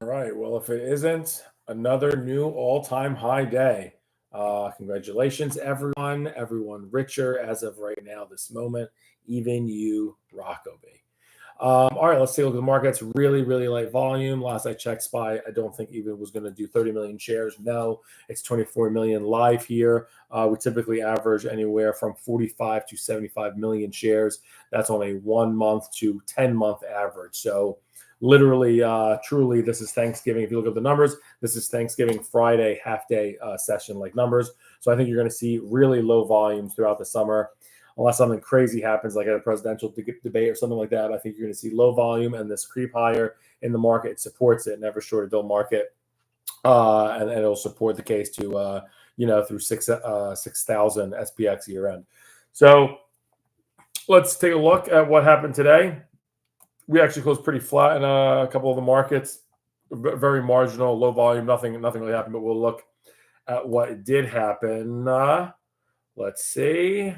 All right. Well, if it isn't another new all-time high day, congratulations, everyone. Everyone richer as of right now, this moment, even you, Rockaby. All right, let's take a look at the markets. Really, really light volume. Last I checked, SPY, I don't think even was going to do 30 million shares. No, it's 24 million live here. We typically average anywhere from 45 to 75 million shares. That's on a 1 month to 10-month average. So literally, truly, this is Thanksgiving. If you look at the numbers, this is Thanksgiving Friday half-day session like numbers. So I think you're going to see really low volumes throughout the summer. Unless something crazy happens, like at a presidential debate or something like that, I think you're going to see low volume and this creep higher in the market. It supports it, never short a bull market, and it'll support the case to through 6,000 SPX year end. So let's take a look at what happened today. We actually closed pretty flat in a couple of the markets, very marginal, low volume, nothing really happened. But we'll look at what did happen. Let's see.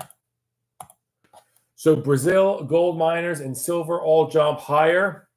So Brazil, gold miners, and silver all jump higher.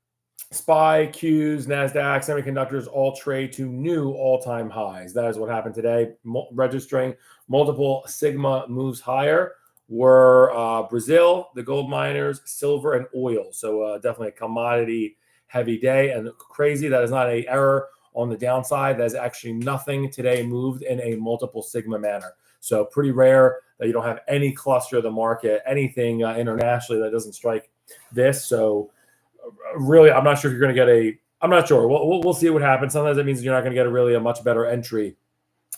SPY, Qs, NASDAQ, semiconductors all trade to new all-time highs. That is what happened today. Registering multiple sigma moves higher were Brazil, the gold miners, silver, and oil. So definitely a commodity-heavy day. And crazy, that is not an error on the downside. That is actually nothing today moved in a multiple sigma manner. So pretty rare that you don't have any cluster of the market, anything internationally that doesn't strike this. So really, I'm not sure if you're going to get I'm not sure. We'll see what happens. Sometimes it means you're not going to get a much better entry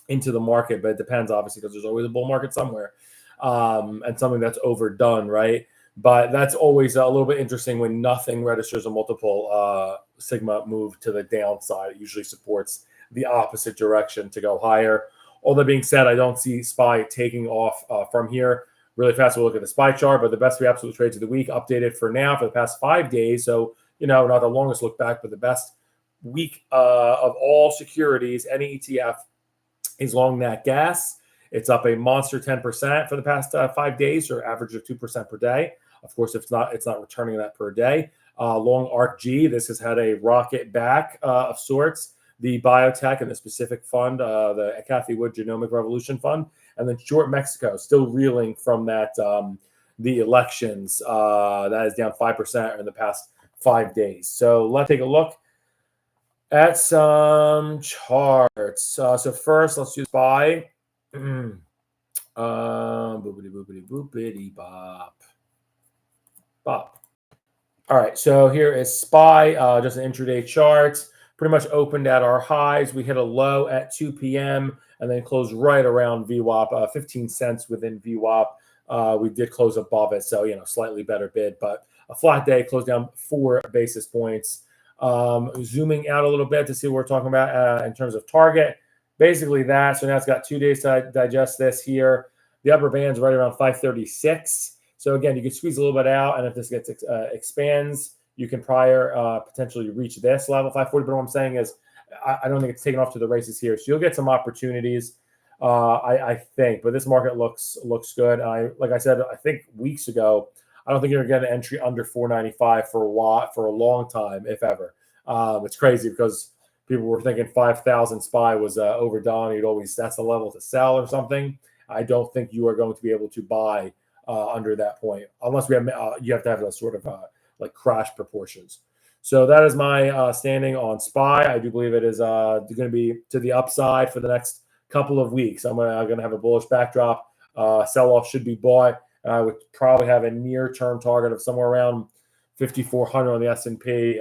into the market, but it depends, obviously, because there's always a bull market somewhere and something that's overdone, right? But that's always a little bit interesting when nothing registers a multiple sigma move to the downside. It usually supports the opposite direction to go higher. All that being said, I don't see SPY taking off from here. Really fast, we'll look at the SPY chart, but the best three absolute trades of the week updated for now for the past 5 days. So, not the longest look back, but the best week of all securities, any ETF is long nat gas. It's up a monster 10% for the past 5 days, or average of 2% per day. Of course, if it's not returning that per day. Long ARC-G, this has had a rocket back of sorts. The biotech and the specific fund, the Kathy Wood Genomic Revolution Fund, and then short Mexico, still reeling from that, the elections. That is down 5% in the past 5 days. So let's take a look at some charts. So first, let's do SPY. Boopity boopity boopity bop. Bop. All right, so here is SPY, just an intraday chart. Pretty much opened at our highs. We hit a low at 2 p.m. and then closed right around VWAP, 15 cents within VWAP. We did close above it, so slightly better bid, but a flat day, closed down 4 basis points. Zooming out a little bit to see what we're talking about in terms of target. Basically that. So now it's got 2 days to digest this here. The upper band's right around 536. So again, you can squeeze a little bit out, and if this gets expands, you can potentially reach this level, 540. But what I'm saying is, I don't think it's taken off to the races here. So you'll get some opportunities, I think. But this market looks good. Like I said, I think weeks ago, I don't think you're going to get an entry under 495 for a long time, if ever. It's crazy because people were thinking 5,000 SPY was overdone. That's the level to sell or something. I don't think you are going to be able to buy under that point, unless you have to have a sort of like crash proportions. So that is my standing on SPY. I do believe it is going to be to the upside for the next couple of weeks. I'm going to have a bullish backdrop. Sell-off should be bought. I would probably have a near-term target of somewhere around 5,400 on the S&P,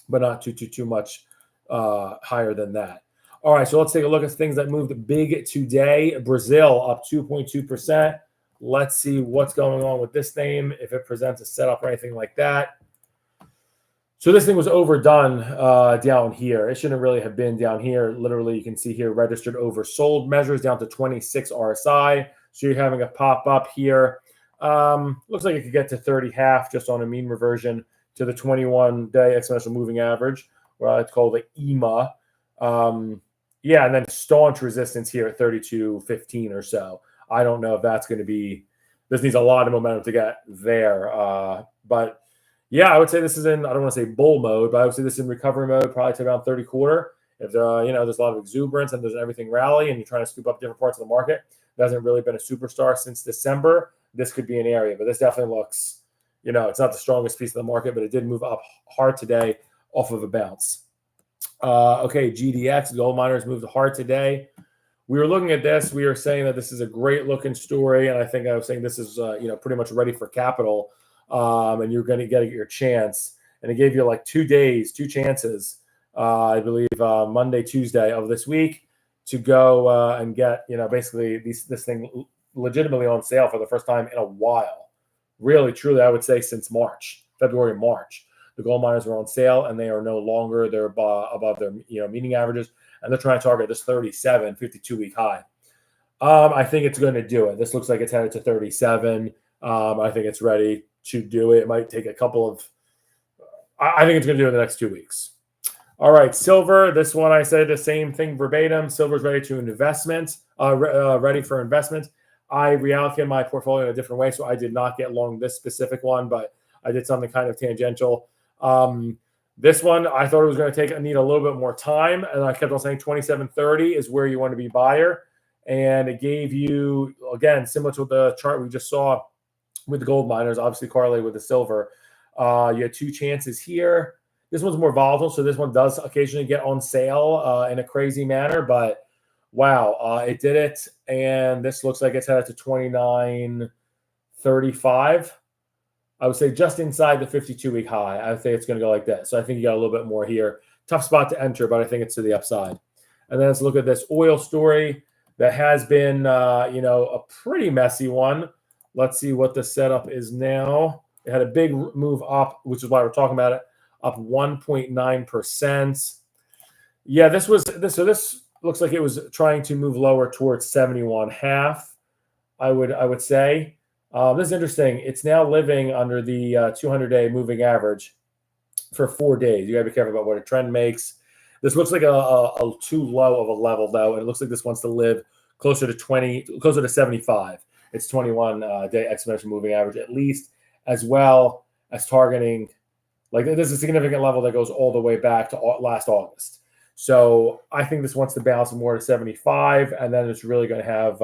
but not too much higher than that. All right, so let's take a look at things that moved big today. Brazil up 2.2%. Let's see what's going on with this name, if it presents a setup or anything like that. So this thing was overdone down here. It shouldn't really have been down here. Literally, you can see here registered oversold measures down to 26 RSI. So you're having a pop up here. Looks like it could get to 30 half just on a mean reversion to the 21-day exponential moving average. Well, it's called the EMA. Yeah, and then staunch resistance here at 32.15 or so. I don't know if that's going to be – this needs a lot of momentum to get there. But Yeah, I would say this is in, I don't want to say bull mode, but I would say this is in recovery mode, probably to around 30 quarter. If there's a lot of exuberance and there's everything rally and you're trying to scoop up different parts of the market, it hasn't really been a superstar since December. This could be an area, but this definitely looks, it's not the strongest piece of the market, but it did move up hard today off of a bounce. Okay, GDX, gold miners moved hard today. We were looking at this. We were saying that this is a great looking story, and I think I was saying this is pretty much ready for capital, and you're going to get your chance. And it gave you like 2 days, 2 chances, I believe Monday, Tuesday of this week to go and get basically this thing legitimately on sale for the first time in a while. Really, truly, I would say since February, March. The gold miners were on sale, and they are no longer. They're above their meeting averages, and they're trying to target this 37 52-week high. I think it's going to do it. This looks like it's headed to 37. I think it's ready to do it. It might take a couple of. I think it's going to do it in the next 2 weeks. All right, silver. This one I said the same thing verbatim. Silver's ready for investment. I reallocated my portfolio in a different way, so I did not get long this specific one, but I did something kind of tangential. This one, I thought it was going to need a little bit more time, and I kept on saying 27.30 is where you want to be buyer, and it gave you, again, similar to the chart we just saw with the gold miners, obviously correlated with the silver. You had 2 chances here. This one's more volatile, so this one does occasionally get on sale in a crazy manner, but wow, it did it, and this looks like it's headed to 29.35. I would say just inside the 52-week high. I think it's going to go like this. So I think you got a little bit more here. Tough spot to enter, but I think it's to the upside. And then let's look at this oil story that has been, a pretty messy one. Let's see what the setup is now. It had a big move up, which is why we're talking about it, up 1.9%. Yeah, this looks like it was trying to move lower towards 71.5. I would say. This is interesting. It's now living under the 200-day moving average for 4 days. You got to be careful about what a trend makes. This looks like a too low of a level, though, and it looks like this wants to live closer to 75. It's 21-day exponential moving average, at least, as well as targeting. Like, there's a significant level that goes all the way back to last August. So I think this wants to bounce more to 75, and then it's really going to have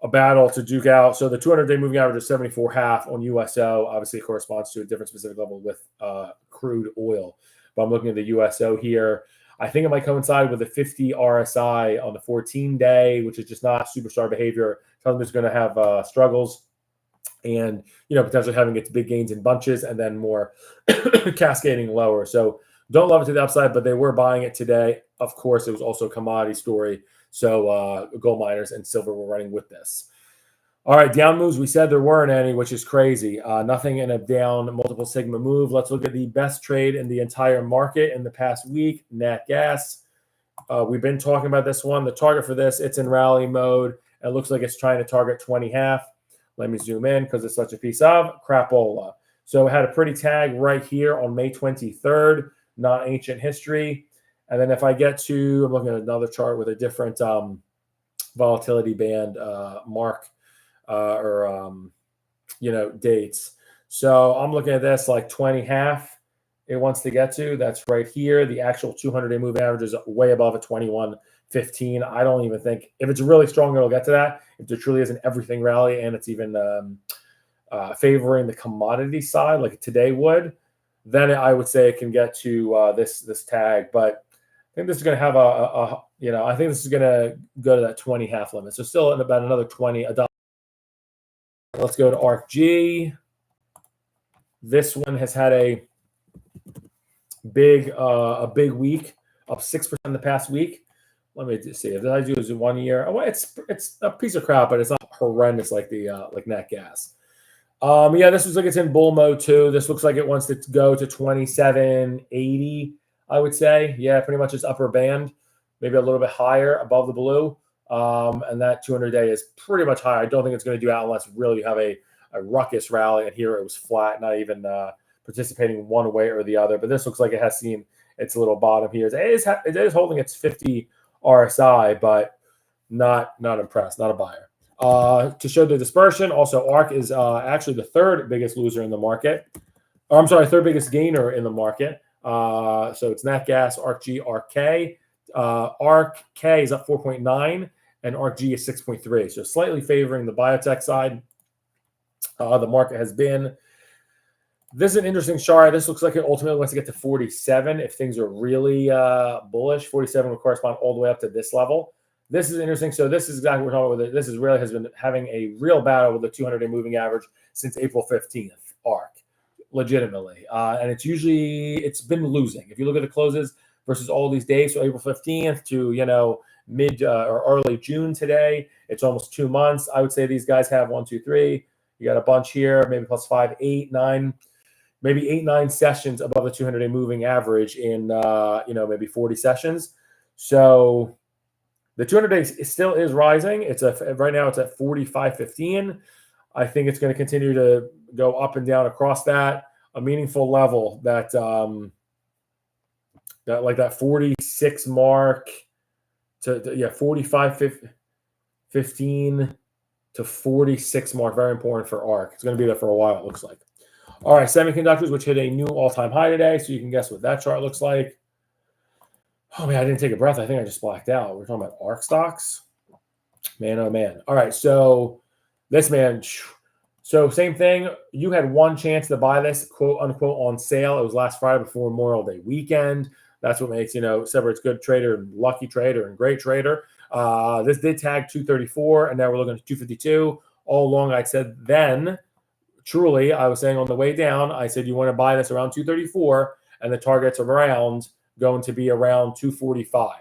a battle to duke out. So the 200-day moving average is 74.5 on USO. Obviously, it corresponds to a different specific level with crude oil. But I'm looking at the USO here. I think it might coincide with the 50 RSI on the 14-day, which is just not superstar behavior. Something that's going to have struggles and, potentially having its big gains in bunches and then more cascading lower. So don't love it to the upside, but they were buying it today. Of course, it was also a commodity story. So gold miners and silver were running with this. All right, down moves. We said there weren't any, which is crazy. Nothing in a down multiple sigma move. Let's look at the best trade in the entire market in the past week, nat gas. We've been talking about this one. The target for this, it's in rally mode. It looks like it's trying to target 20.5. Let me zoom in because it's such a piece of crapola. So it had a pretty tag right here on May 23rd, not ancient history. And then if I get to, I'm looking at another chart with a different volatility band mark dates. So I'm looking at this like 20.5 it wants to get to. That's right here. The actual 200-day moving average is way above a 21.15. I don't even think, if it's really strong, it'll get to that. If there truly is an everything rally and it's even favoring the commodity side like today would, then I would say it can get to this tag. But I think this is going to have I think this is going to go to that 20.5 limit. So still in about another $20. Let's go to ARCG. This one has had a big week, up 6% in the past week. Let me just see if I do is 1 year. Oh, it's a piece of crap, but it's not horrendous like the like nat gas. This looks like it's in bull mode too. This looks like it wants to go to 27.80. I would say, yeah, pretty much its upper band, maybe a little bit higher above the blue. And that 200-day is pretty much high. I don't think it's going to do out unless really you have a ruckus rally. And here it was flat, not even participating one way or the other. But this looks like it has seen its little bottom here. It is holding its 50 RSI, but not impressed, not a buyer. To show the dispersion, also ARC is actually the third biggest loser in the market. Oh, I'm sorry, third biggest gainer in the market. So it's Nat Gas, ARC-G, ARC-K. ARC-K is up 4.9 and ARC-G is 6.3. So slightly favoring the biotech side. The market has been. This is an interesting chart. This looks like it ultimately wants to get to 47 if things are really bullish. 47 would correspond all the way up to this level. This is interesting. So this is exactly what we're talking about. This is really has been having a real battle with the 200-day moving average since April 15th, ARC, legitimately. And it's been losing. If you look at the closes versus all these days, so April 15th to, mid or early June today, it's almost 2 months. I would say these guys have 1, 2, 3. You got a bunch here, maybe plus 5, 8, 9. Maybe 8, 9 sessions above the 200-day moving average in, maybe 40 sessions. So the 200 days still is rising. Right now it's at 45.15. I think it's going to continue to go up and down across that. A meaningful level that that 46 mark to 45.15 to 46 mark. Very important for ARC. It's going to be there for a while, it looks like. All right, semiconductors, which hit a new all-time high today. So you can guess what that chart looks like. Oh, man, I didn't take a breath. I think I just blacked out. We're talking about ARC stocks. Man, oh, man. All right, so this man. So same thing. You had one chance to buy this, quote, unquote, on sale. It was last Friday before Memorial Day weekend. That's what makes, separates good trader and lucky trader and great trader. This did tag 234, and now we're looking at 252. All along, I said then, truly, I was saying on the way down, I said you want to buy this around 234, and the target's going to be around 245.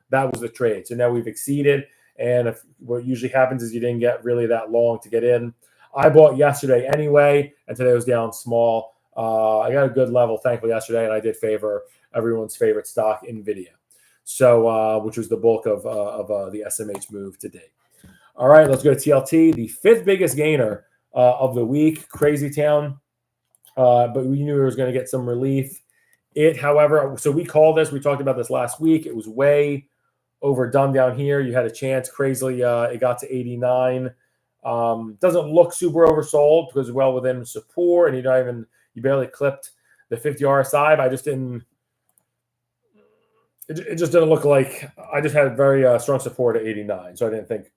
That was the trade. So now we've exceeded, and what usually happens is you didn't get really that long to get in. I bought yesterday anyway, and today was down small. I got a good level, thankfully, yesterday, and I did favor everyone's favorite stock, NVIDIA, so which was the bulk of the SMH move today. All right, let's go to TLT, the fifth biggest gainer of the week, crazy town, but we knew it was going to get some relief. However, so we talked about this last week. It was way overdone down here. You had a chance, crazily, it got to 89. Doesn't look super oversold because well within support, and you barely clipped the 50 RSI. But it just didn't look like. I just had very strong support at 89, so I didn't think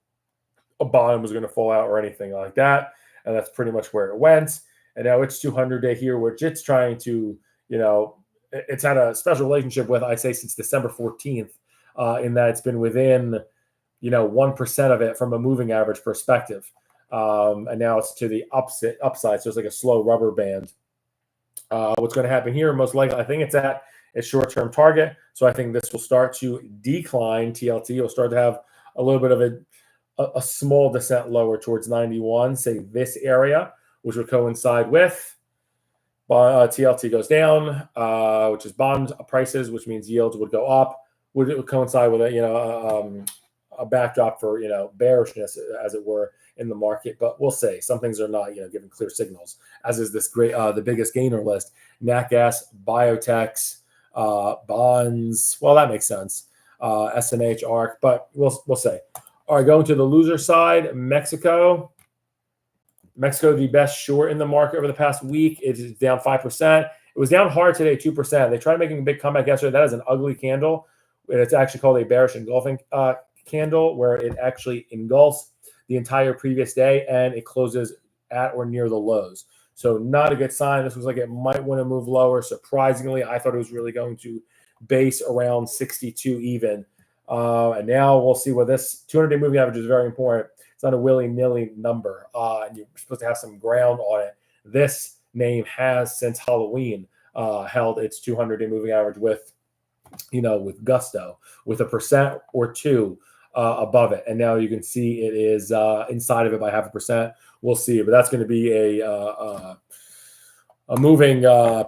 a bottom was going to fall out or anything like that. And that's pretty much where it went. And now it's 200-day here, which it's trying to, it's had a special relationship with, I say, since December 14th, in that it's been within, 1% of it from a moving average perspective. And now it's to the upside. So it's like a slow rubber band. What's going to happen here, most likely, I think it's at its short-term target. So I think this will start to decline. TLT will start to have a little bit of a small descent lower towards 91, say this area, which would coincide with TLT goes down, which is bond prices, which means yields would go up. Would it coincide with a backdrop for bearishness, as it were, in the market? But we'll see. Some things are not giving clear signals, as is this great the biggest gainer list: nat gas, biotechs, bonds. Well, that makes sense. SMH, ARC, but we'll see. All right, going to the loser side, Mexico. Mexico, the best short in the market over the past week. It is down 5%. It was down hard today, 2%. They tried making a big comeback yesterday. That is an ugly candle. It's actually called a bearish engulfing candle, where it actually engulfs the entire previous day, and it closes at or near the lows. So not a good sign. This was like it might want to move lower. Surprisingly, I thought it was really going to base around 62 even. And now we'll see what this 200-day moving average is very important. It's not a willy-nilly number. And you're supposed to have some ground on it. This name has, since Halloween, held its 200-day moving average with gusto, with 1% or 2 above it. And now you can see it is inside of it by 0.5%. We'll see. But that's going to be a moving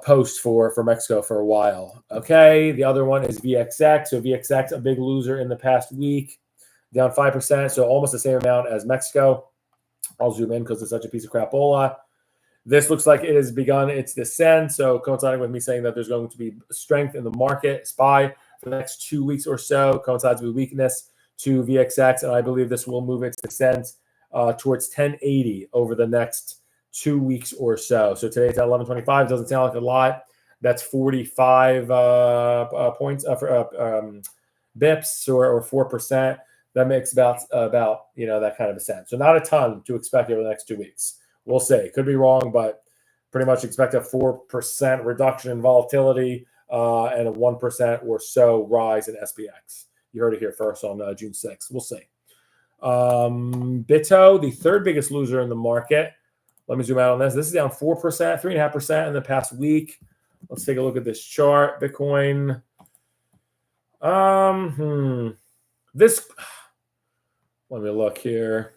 post for Mexico for a while. Okay, the other one is VXX. So VXX, a big loser in the past week, down 5%. So almost the same amount as Mexico. I'll zoom in because it's such a piece of crapola. This looks like it has begun its descent. So coinciding with me saying that there's going to be strength in the market, SPY, for the next 2 weeks or so, coincides with weakness to VXX. And I believe this will move its descent towards 1080 over the next 2 weeks or so. So today it's at 1125. Doesn't sound like a lot. That's 45 points bips or 4%. That makes about that kind of a sense. So not a ton to expect over the next 2 weeks. We'll see. Could be wrong, but pretty much expect a 4% reduction in volatility and a 1% or so rise in SPX. You heard it here first on June 6th. We'll see. Bitto, the third biggest loser in the market. Let me zoom out on this. This is down 4%, 3.5% in the past week. Let's take a look at this chart. Bitcoin. This. Let me look here.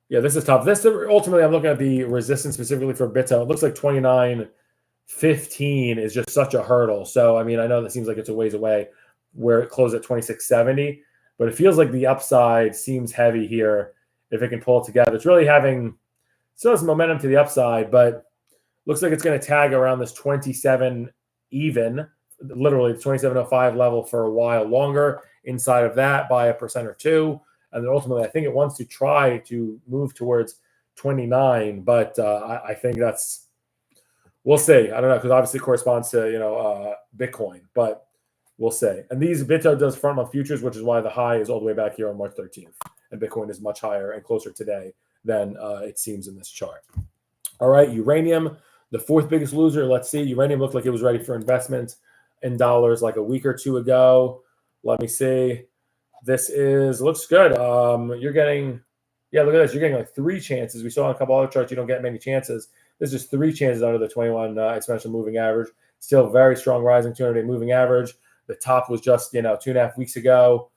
Yeah, this is tough. This ultimately, I'm looking at the resistance specifically for Bitto. It looks like 29.15 is just such a hurdle. So, I mean, I know that seems like it's a ways away where it closed at 26.70, but it feels like the upside seems heavy here if it can pull it together. It's really still has momentum to the upside, but looks like it's going to tag around this 27 even, literally the 27.05 level for a while longer. Inside of that by 1% or 2%. And then ultimately, I think it wants to try to move towards 29, but I think we'll see. I don't know, because obviously it corresponds to Bitcoin, but we'll see. And these Bitto does front month futures, which is why the high is all the way back here on March 13th, and Bitcoin is much higher and closer today than it seems in this chart. All right, uranium, the fourth biggest loser. Let's see. Uranium looked like it was ready for investment in dollars like a week or two ago. Let me see. This looks good. You're getting, look at this. You're getting like 3 chances. We saw on a couple other charts, you don't get many chances. This is 3 chances under the 21 exponential moving average. Still very strong rising 200-day moving average. The top was just, 2.5 weeks ago.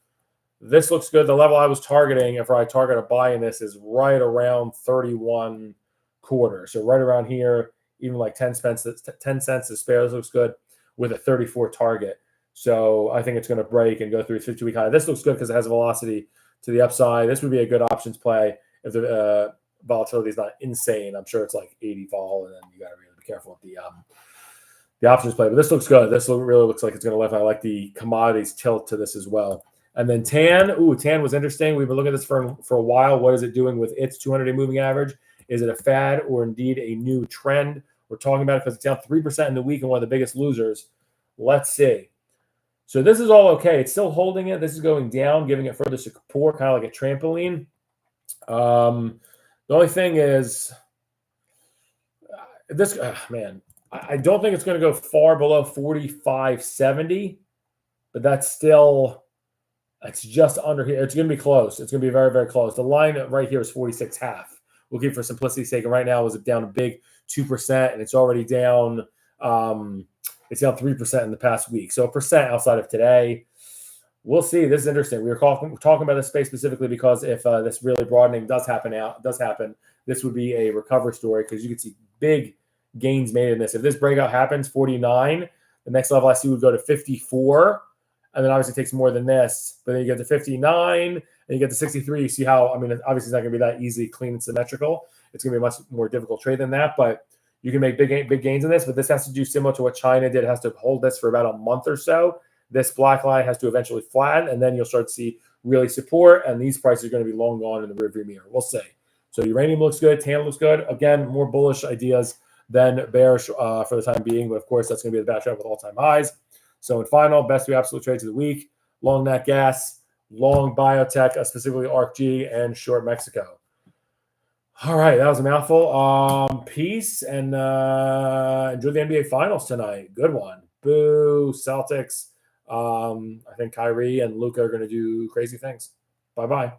This looks good. The level I was targeting, if I target a buy in this, is right around 31 quarter. So right around here, even like 10 cents to spare. This looks good with a 34 target. So I think it's going to break and go through its 50-week high. This looks good because it has velocity to the upside. This would be a good options play if the volatility is not insane. I'm sure it's like 80 vol, and then you got to really be careful with the options play. But this looks good. This really looks like it's going to lift. I like the commodities tilt to this as well. And then TAN. TAN was interesting. We've been looking at this for a while. What is it doing with its 200-day moving average? Is it a fad or indeed a new trend? We're talking about it because it's down 3% in the week and one of the biggest losers. Let's see. So this is all okay. It's still holding it. This is going down, giving it further support, kind of like a trampoline. The only thing is this, I don't think it's going to go far below 45.70, but it's just under here. It's going to be close. It's going to be very, very close. The line right here is 46.5. We'll keep for simplicity's sake. And right now is down a big 2%, and it's already down. It's down 3% in the past week. So 1% outside of today. We'll see. This is interesting. We're talking about this space specifically because if this really broadening does happen, this would be a recovery story because you could see big gains made in this. If this breakout happens, 49, the next level I see would go to 54. And then obviously it takes more than this. But then you get to 59 and you get to 63. You see how, obviously it's not going to be that easy, clean, and symmetrical. It's going to be a much more difficult trade than that. But you can make big gains in this, but this has to do similar to what China did. It has to hold this for about a month or so. This black line has to eventually flatten, and then you'll start to see really support, and these prices are going to be long gone in the rearview mirror. We'll see. So uranium looks good. TAN looks good. Again, more bullish ideas than bearish for the time being, but of course, that's going to be the backdrop with all-time highs. So in final, best 2 absolute trades of the week, long nat gas, long biotech, specifically ARKG, and short Mexico. All right, that was a mouthful. Peace, and enjoy the NBA Finals tonight. Good one. Boo, Celtics. I think Kyrie and Luka are going to do crazy things. Bye-bye.